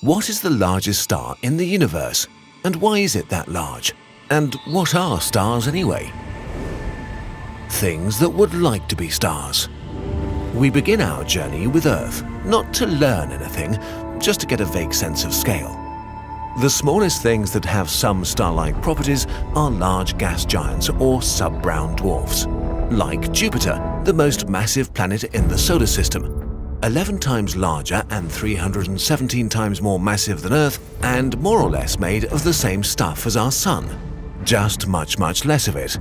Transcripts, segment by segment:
What is the largest star in the universe? And why is it that large? And what are stars anyway? Things that would like to be stars. We begin our journey with Earth, not to learn anything, just to get a vague sense of scale. The smallest things that have some star-like properties are large gas giants or sub-brown dwarfs, like Jupiter, the most massive planet in the solar system, 11 times larger and 317 times more massive than Earth, and more or less made of the same stuff as our Sun, just much less of it.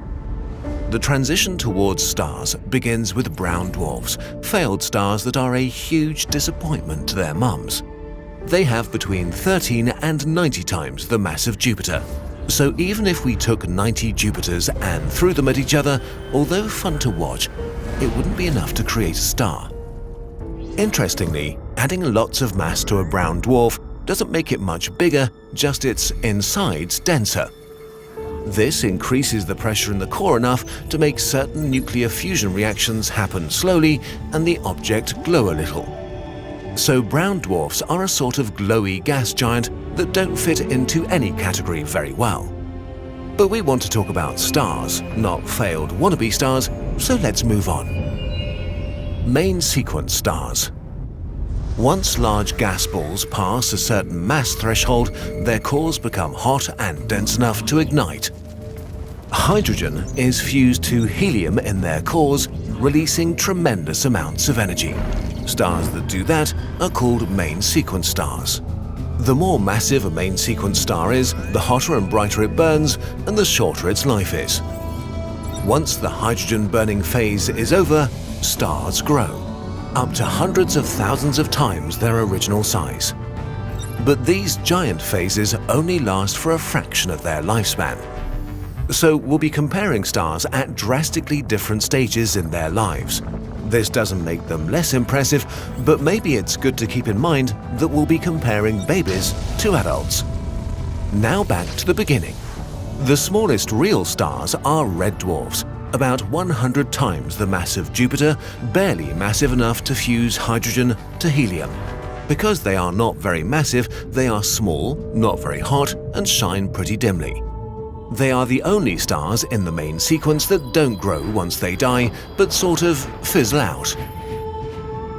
The transition towards stars begins with brown dwarfs, failed stars that are a huge disappointment to their mums. They have between 13 and 90 times the mass of Jupiter. So even if we took 90 Jupiters and threw them at each other, although fun to watch, it wouldn't be enough to create a star. Interestingly, adding lots of mass to a brown dwarf doesn't make it much bigger, just its insides denser. This increases the pressure in the core enough to make certain nuclear fusion reactions happen slowly and the object glow a little. So brown dwarfs are a sort of glowy gas giant that don't fit into any category very well. But we want to talk about stars, not failed wannabe stars, so let's move on. Main sequence stars. Once large gas balls pass a certain mass threshold, their cores become hot and dense enough to ignite. Hydrogen is fused to helium in their cores, releasing tremendous amounts of energy. Stars that do that are called main sequence stars. The more massive a main sequence star is, the hotter and brighter it burns, and the shorter its life is. Once the hydrogen burning phase is over, stars grow, up to hundreds of thousands of times their original size. But these giant phases only last for a fraction of their lifespan. So we'll be comparing stars at drastically different stages in their lives. This doesn't make them less impressive, but maybe it's good to keep in mind that we'll be comparing babies to adults. Now back to the beginning. The smallest real stars are red dwarfs, about 100 times the mass of Jupiter, barely massive enough to fuse hydrogen to helium. Because they are not very massive, they are small, not very hot, and shine pretty dimly. They are the only stars in the main sequence that don't grow once they die, but sort of fizzle out.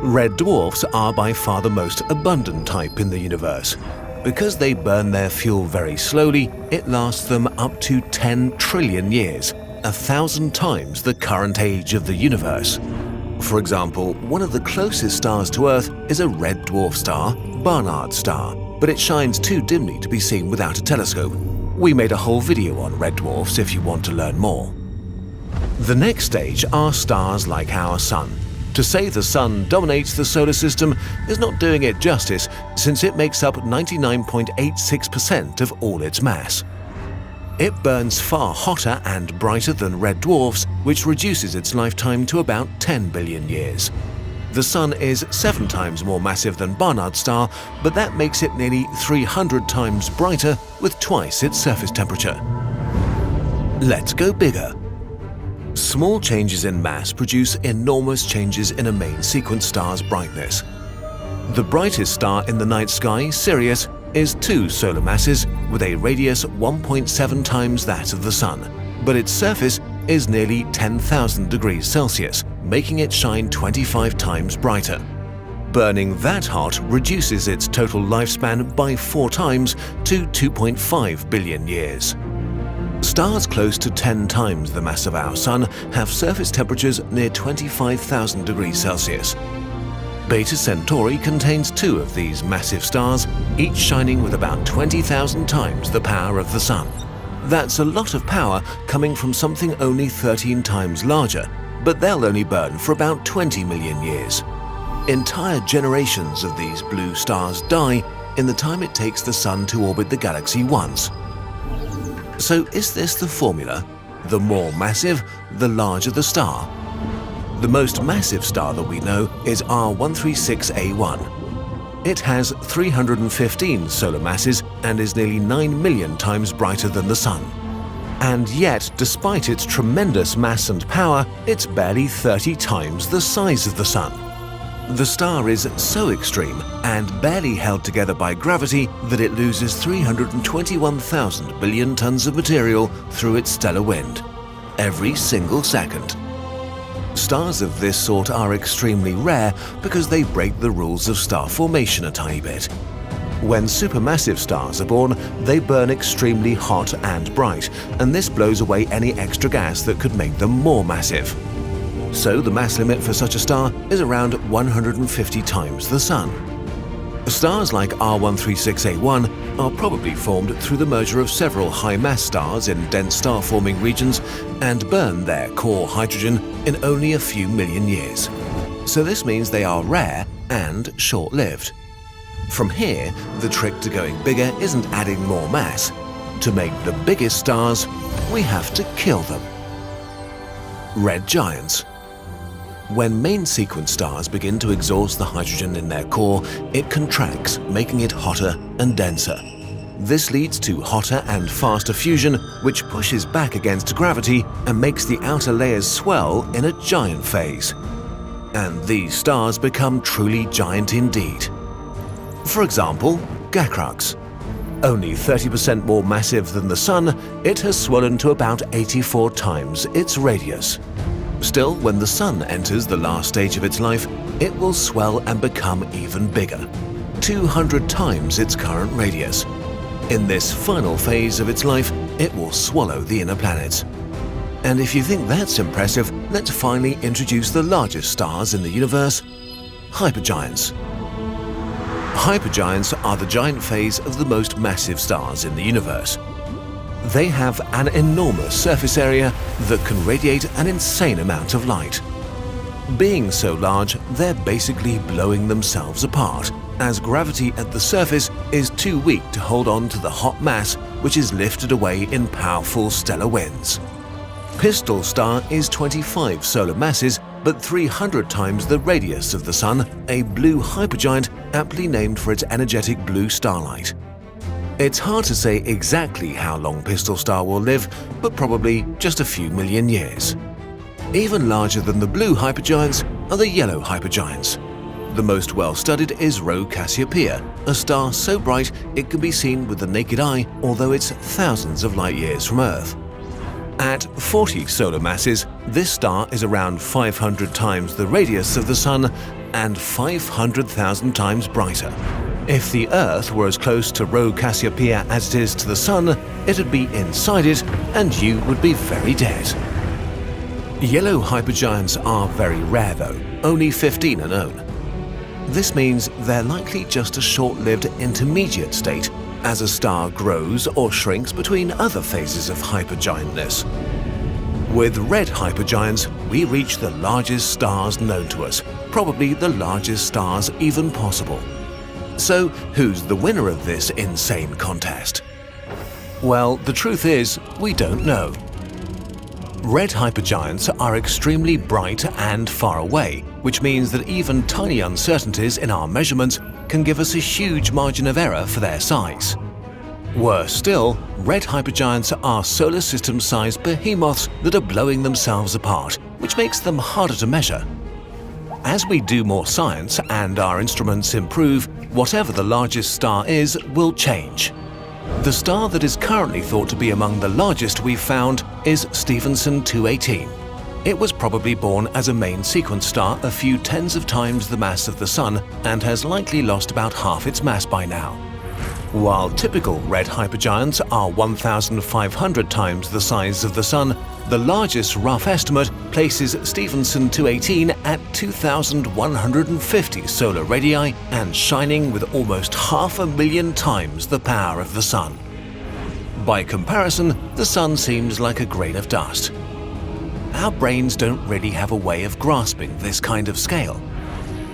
Red dwarfs are by far the most abundant type in the universe. Because they burn their fuel very slowly, it lasts them up to 10 trillion years, 1,000 times the current age of the universe. For example, one of the closest stars to Earth is a red dwarf star, Barnard star, but it shines too dimly to be seen without a telescope. We made a whole video on red dwarfs if you want to learn more. The next stage are stars like our Sun. To say the Sun dominates the solar system is not doing it justice, since it makes up 99.86% of all its mass. It burns far hotter and brighter than red dwarfs, which reduces its lifetime to about 10 billion years. The Sun is 7 times more massive than Barnard star, but that makes it nearly 300 times brighter with twice its surface temperature. Let's go bigger. Small changes in mass produce enormous changes in a main sequence star's brightness. The brightest star in the night sky, Sirius, is 2 solar masses with a radius 1.7 times that of the Sun, but its surface is nearly 10,000 degrees Celsius, making it shine 25 times brighter. Burning that hot reduces its total lifespan by 4 times to 2.5 billion years. Stars close to 10 times the mass of our Sun have surface temperatures near 25,000 degrees Celsius. Beta Centauri contains 2 of these massive stars, each shining with about 20,000 times the power of the Sun. That's a lot of power coming from something only 13 times larger, but they'll only burn for about 20 million years. Entire generations of these blue stars die in the time it takes the Sun to orbit the galaxy once. So is this the formula? The more massive, the larger the star. The most massive star that we know is R136a1. It has 315 solar masses and is nearly 9 million times brighter than the Sun. And yet, despite its tremendous mass and power, it's barely 30 times the size of the Sun. The star is so extreme and barely held together by gravity that it loses 321,000 billion tons of material through its stellar wind every single second. Stars of this sort are extremely rare because they break the rules of star formation a tiny bit. When supermassive stars are born, they burn extremely hot and bright, and this blows away any extra gas that could make them more massive. So the mass limit for such a star is around 150 times the Sun. Stars like R136A1 are probably formed through the merger of several high-mass stars in dense star-forming regions and burn their core hydrogen in only a few million years. So this means they are rare and short-lived. From here, the trick to going bigger isn't adding more mass. To make the biggest stars, we have to kill them. Red giants. When main sequence stars begin to exhaust the hydrogen in their core, it contracts, making it hotter and denser. This leads to hotter and faster fusion, which pushes back against gravity and makes the outer layers swell in a giant phase. And these stars become truly giant indeed. For example, Gacrux. Only 30% more massive than the Sun, it has swollen to about 84 times its radius. Still, when the Sun enters the last stage of its life, it will swell and become even bigger, 200 times its current radius. In this final phase of its life, it will swallow the inner planets. And if you think that's impressive, let's finally introduce the largest stars in the universe, hypergiants. Hypergiants are the giant phase of the most massive stars in the universe. They have an enormous surface area that can radiate an insane amount of light. Being so large, they're basically blowing themselves apart, as gravity at the surface is too weak to hold on to the hot mass which is lifted away in powerful stellar winds. Pistol Star is 25 solar masses, but 300 times the radius of the Sun, a blue hypergiant aptly named for its energetic blue starlight. It's hard to say exactly how long Pistol Star will live, but probably just a few million years. Even larger than the blue hypergiants are the yellow hypergiants. The most well-studied is Rho Cassiopeia, a star so bright it can be seen with the naked eye, although it's thousands of light years from Earth. At 40 solar masses, this star is around 500 times the radius of the Sun and 500,000 times brighter. If the Earth were as close to Rho Cassiopeia as it is to the Sun, it'd be inside it and you would be very dead. Yellow hypergiants are very rare though, only 15 are known. This means they're likely just a short-lived intermediate state as a star grows or shrinks between other phases of hypergiantness. With red hypergiants, we reach the largest stars known to us, probably the largest stars even possible. So, who's the winner of this insane contest? Well, the truth is, we don't know. Red hypergiants are extremely bright and far away, which means that even tiny uncertainties in our measurements can give us a huge margin of error for their size. Worse still, red hypergiants are solar system-sized behemoths that are blowing themselves apart, which makes them harder to measure. As we do more science and our instruments improve, whatever the largest star is will change. The star that is currently thought to be among the largest we've found is Stephenson 218. It was probably born as a main sequence star a few tens of times the mass of the Sun and has likely lost about half its mass by now. While typical red hypergiants are 1,500 times the size of the Sun, the largest rough estimate places Stephenson 218 at 2,150 solar radii and shining with almost 500,000 times the power of the Sun. By comparison, the Sun seems like a grain of dust. Our brains don't really have a way of grasping this kind of scale.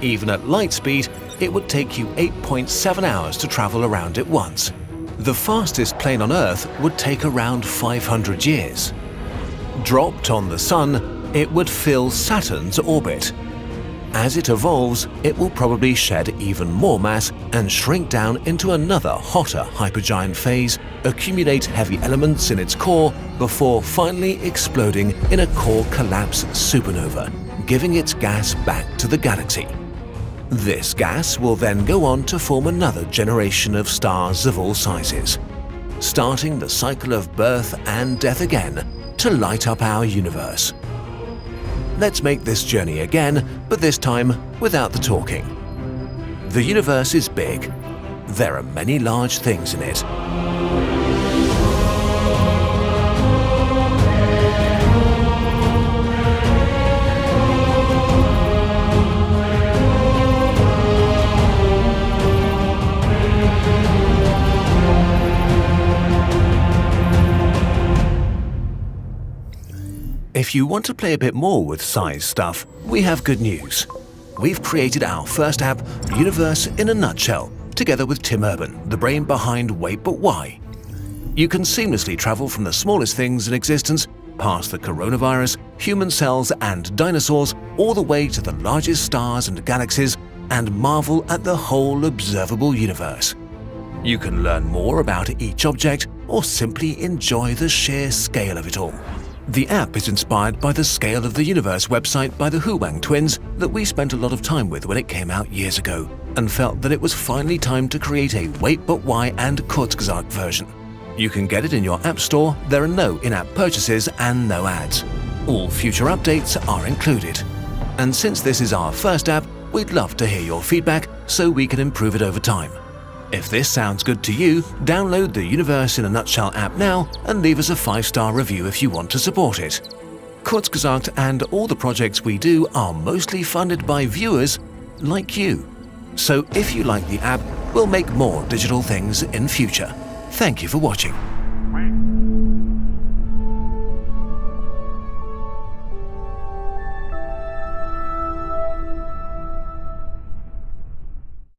Even at light speed, it would take you 8.7 hours to travel around it once. The fastest plane on Earth would take around 500 years. Dropped on the Sun, it would fill Saturn's orbit. As it evolves, it will probably shed even more mass and shrink down into another hotter hypergiant phase, accumulate heavy elements in its core before finally exploding in a core collapse supernova, giving its gas back to the galaxy. This gas will then go on to form another generation of stars of all sizes, starting the cycle of birth and death again to light up our universe. Let's make this journey again, but this time without the talking. The universe is big. There are many large things in it. If you want to play a bit more with size stuff, we have good news. We've created our first app, Universe in a Nutshell, together with Tim Urban, the brain behind Wait But Why. You can seamlessly travel from the smallest things in existence, past the coronavirus, human cells and dinosaurs, all the way to the largest stars and galaxies, and marvel at the whole observable universe. You can learn more about each object or simply enjoy the sheer scale of it all. The app is inspired by the Scale of the Universe website by the Huang twins that we spent a lot of time with when it came out years ago, and felt that it was finally time to create a Wait But Why and Kurzgesagt version. You can get it in your app store, there are no in-app purchases and no ads. All future updates are included. And since this is our first app, we'd love to hear your feedback so we can improve it over time. If this sounds good to you, download the Universe in a Nutshell app now and leave us a 5-star review if you want to support it. Kurzgesagt and all the projects we do are mostly funded by viewers like you. So if you like the app, we'll make more digital things in future. Thank you for watching.